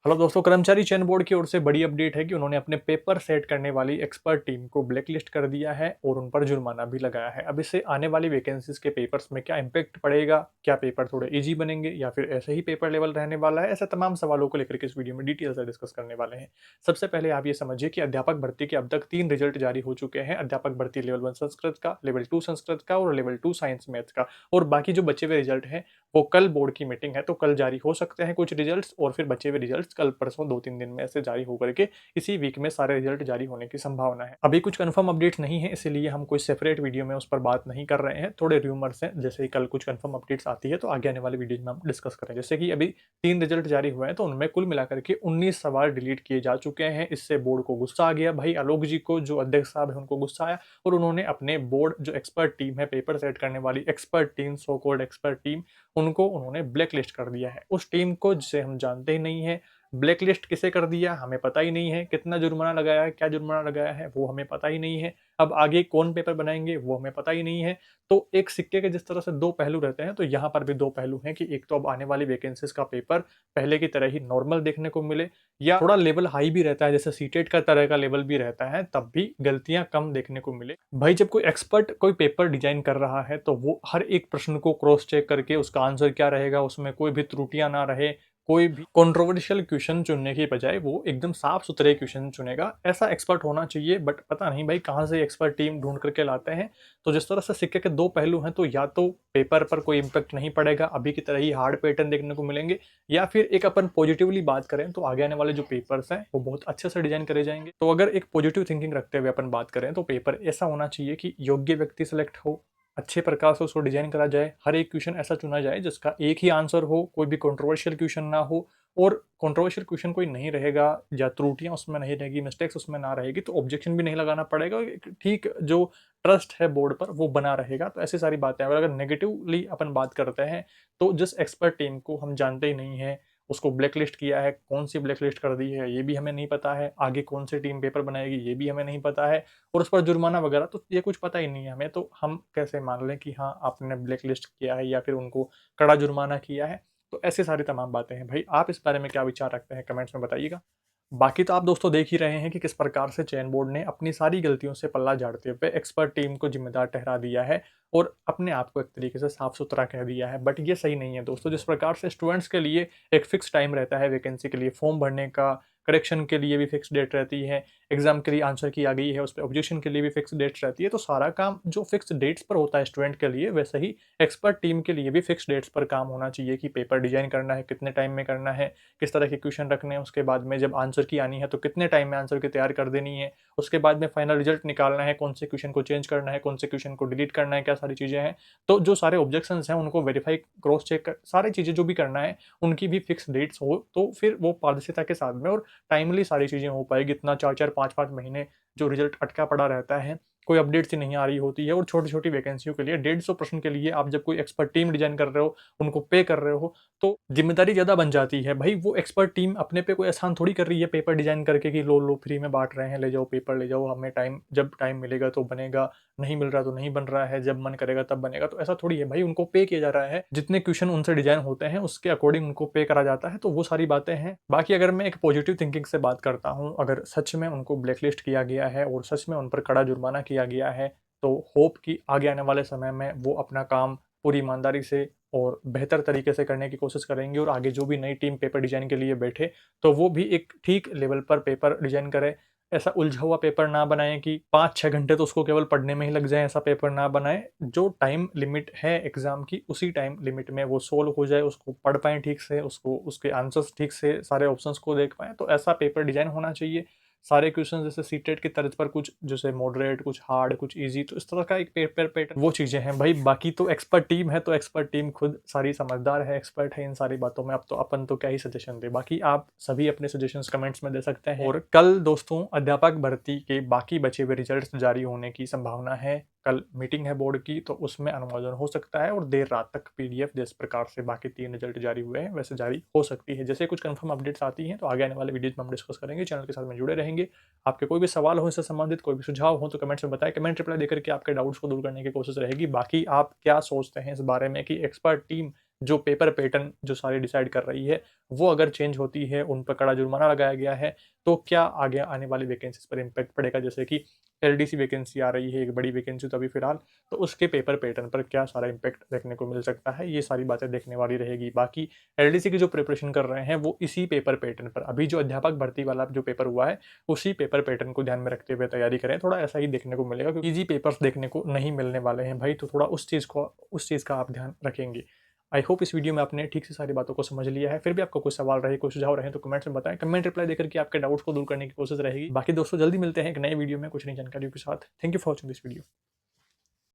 Hello दोस्तों, कर्मचारी चयन बोर्ड की ओर से बड़ी अपडेट है कि उन्होंने अपने पेपर सेट करने वाली एक्सपर्ट टीम को ब्लैकलिस्ट कर दिया है और उन पर जुर्माना भी लगाया है। अब इससे आने वाली वैकेंसीज के पेपर्स में क्या इम्पैक्ट पड़ेगा, क्या पेपर थोड़े इजी बनेंगे या फिर ऐसे ही पेपर लेवल रहने वाला है, ऐसे तमाम सवालों को लेकर के इस वीडियो में डिटेल से डिस्कस करने वाले हैं। सबसे पहले आप ये समझिए कि अध्यापक भर्ती के अब तक 3 रिजल्ट जारी हो चुके हैं। अध्यापक भर्ती लेवल 1 संस्कृत का, लेवल 2 संस्कृत का और लेवल 2 साइंस मैथ्स का। और बाकी जो बचे हुए रिजल्ट हैं वो कल बोर्ड की मीटिंग है तो कल जारी हो सकते हैं कुछ रिजल्ट्स, और फिर बचे हुए रिजल्ट्स कल परसों 2-3 दिन में ऐसे जारी होकर के इसी वीक में सारे रिजल्ट जारी होने की संभावना है। अभी कुछ कंफर्म अपडेट्स नहीं है, इसीलिए हम कोई सेपरेट वीडियो में उस पर बात नहीं कर रहे हैं। थोड़े रूमर्स हैं, जैसे ही कल कुछ कंफर्म अपडेट्स आती है तो आगे आने वाले वीडियो में हम डिस्कस करें। जैसे कि अभी 3 रिजल्ट जारी हुए हैं तो उनमें कुल मिलाकर के 19 सवाल डिलीट किए जा चुके हैं। इससे बोर्ड को गुस्सा आ गया। भाई आलोक जी को, जो अध्यक्ष साहब है, उनको गुस्सा आया और उन्होंने अपने बोर्ड जो एक्सपर्ट टीम है, पेपर सेट करने वाली expert team, so called expert team, उनको उन्होंने ब्लैक लिस्ट कर दिया है। उस टीम को, जिसे हम जानते ही नहीं है, ब्लैक लिस्ट किसे कर दिया हमें पता ही नहीं है। कितना जुर्माना लगाया है, क्या जुर्माना लगाया है, वो हमें पता ही नहीं है। अब आगे कौन पेपर बनाएंगे वो हमें पता ही नहीं है। तो एक सिक्के के जिस तरह से दो पहलू रहते हैं, तो यहाँ पर भी दो पहलू हैं कि एक तो अब आने वाली वैकेंसीज का पेपर पहले की तरह ही नॉर्मल देखने को मिले, या थोड़ा लेवल हाई भी रहता है, जैसे सीटेट का तरह का लेवल भी रहता है, तब भी गलतियां कम देखने को मिले। भाई जब कोई एक्सपर्ट कोई पेपर डिजाइन कर रहा है तो वो हर एक प्रश्न को क्रॉस चेक करके उसका आंसर क्या रहेगा, उसमें कोई भी त्रुटियां ना रहे, कोई भी कंट्रोवर्शियल क्वेश्चन चुनने की बजाय वो एकदम साफ सुथरे क्वेश्चन चुनेगा, ऐसा एक्सपर्ट होना चाहिए। बट पता नहीं भाई कहाँ से एक्सपर्ट टीम ढूंढ करके लाते हैं। तो जिस तरह से सिक्के के दो पहलू हैं, तो या तो पेपर पर कोई इम्पैक्ट नहीं पड़ेगा, अभी की तरह ही हार्ड पैटर्न देखने को मिलेंगे, या फिर एक अपन पॉजिटिवली बात करें तो आगे आने वाले जो पेपर्स हैं वो बहुत अच्छे से डिजाइन करे जाएंगे। तो अगर एक पॉजिटिव थिंकिंग रखते हुए अपन बात करें तो पेपर ऐसा होना चाहिए कि योग्य व्यक्ति सेलेक्ट हो, अच्छे प्रकार से उसको डिजाइन करा जाए, हर एक क्वेश्चन ऐसा चुना जाए जिसका एक ही आंसर हो, कोई भी कंट्रोवर्शियल क्वेश्चन ना हो। और कंट्रोवर्शियल क्वेश्चन कोई नहीं रहेगा या त्रुटियां उसमें नहीं रहेगी, मिस्टेक्स उसमें ना रहेगी, तो ऑब्जेक्शन भी नहीं लगाना पड़ेगा। ठीक जो ट्रस्ट है बोर्ड पर वो बना रहेगा। तो ऐसी सारी बातें, अगर नेगेटिवली अपन बात करते हैं तो जिस एक्सपर्ट टीम को हम जानते ही नहीं है, उसको ब्लैकलिस्ट किया है, कौन सी ब्लैकलिस्ट कर दी है ये भी हमें नहीं पता है, आगे कौन सी टीम पेपर बनाएगी ये भी हमें नहीं पता है, और उस पर जुर्माना वगैरह तो ये कुछ पता ही नहीं है हमें। तो हम कैसे मान लें कि हाँ आपने ब्लैकलिस्ट किया है या फिर उनको कड़ा जुर्माना किया है। तो ऐसी सारी तमाम बातें हैं। भाई आप इस बारे में क्या विचार रखते हैं, कमेंट्स में बताइएगा। बाकी तो आप दोस्तों देख ही रहे हैं कि किस प्रकार से चयन बोर्ड ने अपनी सारी गलतियों से पल्ला झाड़ते हुए एक्सपर्ट टीम को जिम्मेदार ठहरा दिया है और अपने आप को एक तरीके से साफ सुथरा कह दिया है। बट ये सही नहीं है दोस्तों। जिस प्रकार से स्टूडेंट्स के लिए एक फिक्स टाइम रहता है वैकेंसी के लिए फॉर्म भरने का, करेक्शन के लिए भी फिक्स डेट रहती है, एग्जाम के लिए आंसर की आ गई है उस पर ऑब्जेक्शन के लिए भी फिक्स डेट्स रहती है, तो सारा काम जो फिक्स डेट्स पर होता है स्टूडेंट के लिए, वैसे ही एक्सपर्ट टीम के लिए भी फिक्स डेट्स पर काम होना चाहिए कि पेपर डिजाइन करना है, कितने टाइम में करना है, किस तरह के क्वेश्चन रखने हैं, उसके बाद में जब आंसर की आनी है तो कितने टाइम में आंसर की तैयार कर देनी है, उसके बाद में फाइनल रिजल्ट निकालना है, कौन से क्वेश्चन को चेंज करना है, कौन से क्वेश्चन को डिलीट करना है, क्या सारी चीज़ें हैं। तो जो सारे ऑब्जेक्शन हैं उनको वेरीफाई, क्रॉस चेक कर, सारी चीज़ें जो भी करना है उनकी भी फिक्स डेट्स हो, तो फिर वो पारदर्शिता के साथ में और टाइमली सारी चीज़ें हो पाएगी। इतना 4-4 5-5 महीने जो रिजल्ट अटका पड़ा रहता है, कोई अपडेट्स ही नहीं आ रही होती है, और छोटी छोटी वैकेंसियों के लिए 150 प्रश्न के लिए आप जब कोई एक्सपर्ट टीम डिजाइन कर रहे हो, उनको पे कर रहे हो, तो जिम्मेदारी ज़्यादा बन जाती है। भाई वो एक्सपर्ट टीम अपने पे कोई आसान थोड़ी कर रही है पेपर डिजाइन करके कि लो लो फ्री में बांट रहे हैं, ले जाओ पेपर ले जाओ, हमें टाइम, जब टाइम मिलेगा तो बनेगा, नहीं मिल रहा तो नहीं बन रहा है, जब मन करेगा तब बनेगा। तो ऐसा थोड़ी है भाई, उनको पे किया जा रहा है, जितने क्वेश्चन उनसे डिजाइन होते हैं उसके अकॉर्डिंग उनको पे करा जाता है। तो वो सारी बातें हैं। बाकी अगर मैं एक पॉजिटिव थिंकिंग से बात करता हूँ, अगर सच में उनको ब्लैकलिस्ट किया गया है और सच में उन पर कड़ा जुर्माना किया गया है, तो होप कि आगे आने वाले समय में वो अपना काम पूरी ईमानदारी से और बेहतर तरीके से करने की कोशिश करेंगे, और आगे जो भी नई टीम पेपर डिजाइन के लिए बैठे तो वो भी एक ठीक लेवल पर पेपर डिजाइन करे। ऐसा उलझा हुआ पेपर ना बनाए कि 5-6 घंटे तो उसको केवल पढ़ने में ही लग जाए, ऐसा पेपर ना बनाए। जो टाइम लिमिट है एग्जाम की, उसी टाइम लिमिट में वो सोल्व हो जाए, उसको पढ़ पाएँ ठीक से, उसको उसके आंसर्स ठीक से, सारे ऑप्शंस को देख पाएँ। तो ऐसा पेपर डिजाइन होना चाहिए। सारे क्वेश्चन जैसे सीटेट की तर्ज पर, कुछ जैसे मॉडरेट, कुछ हार्ड, कुछ इजी, तो इस तरह का एक पेपर पैटर्न, वो चीज़ें हैं भाई। बाकी तो एक्सपर्ट टीम है, तो एक्सपर्ट टीम खुद सारी समझदार है, एक्सपर्ट है इन सारी बातों में। अब तो अपन तो क्या ही सजेशन दे, बाकी आप सभी अपने सजेशंस कमेंट्स में दे सकते हैं। और कल दोस्तों अध्यापक भर्ती के बाकी बचे हुए रिजल्ट्स जारी होने की संभावना है। कल मीटिंग है बोर्ड की, तो उसमें अनुमोदन हो सकता है और देर रात तक पीडीएफ जिस प्रकार से बाकी 3 रिजल्ट जारी हुए हैं वैसे जारी हो सकती है। जैसे कुछ कंफर्म अपडेट्स आती हैं तो आगे आने वाले वीडियोज में हम डिस्कस करेंगे। चैनल के साथ में जुड़े रहेंगे। आपके कोई भी सवाल हो इससे संबंधित, कोई भी सुझाव हो तो कमेंट्स में बताएं। कमेंट रिप्लाई देकर के आपके डाउट्स को दूर करने की कोशिश रहेगी। बाकी आप क्या सोचते हैं इस बारे में कि एक्सपर्ट टीम जो पेपर पैटर्न जो सारी डिसाइड कर रही है, वो अगर चेंज होती है, उन पर कड़ा जुर्माना लगाया गया है, तो क्या आगे आने वाली वैकेंसीज़ पर इम्पैक्ट पड़ेगा? जैसे कि एलडीसी वैकेंसी आ रही है, एक बड़ी वैकेंसी तो अभी फिलहाल, तो उसके पेपर पैटर्न पर क्या सारा इम्पैक्ट देखने को मिल सकता है, ये सारी बातें देखने वाली रहेगी। बाकी एलडीसी की जो प्रिपरेशन कर रहे हैं, वो इसी पेपर पैटर्न पर, अभी जो अध्यापक भर्ती वाला जो पेपर हुआ है, उसी पेपर पैटर्न को ध्यान में रखते हुए तैयारी करें। थोड़ा ऐसा ही देखने को मिलेगा, क्योंकि ईज़ी पेपर्स देखने को नहीं मिलने वाले हैं भाई, तो थोड़ा उस चीज़ का आप ध्यान रखेंगे। आई होप इस वीडियो में आपने ठीक से सारी बातों को समझ लिया है। फिर भी आपको कोई सवाल रहे, कोई सुझाव रहे तो कमेंट्स में बताएं। कमेंट रिप्लाई देकर के आपके डाउट्स को दूर करने की कोशिश रहेगी। बाकी दोस्तों, जल्दी मिलते हैं एक नए वीडियो में कुछ नई जानकारियों के साथ। Thank you for watching this video.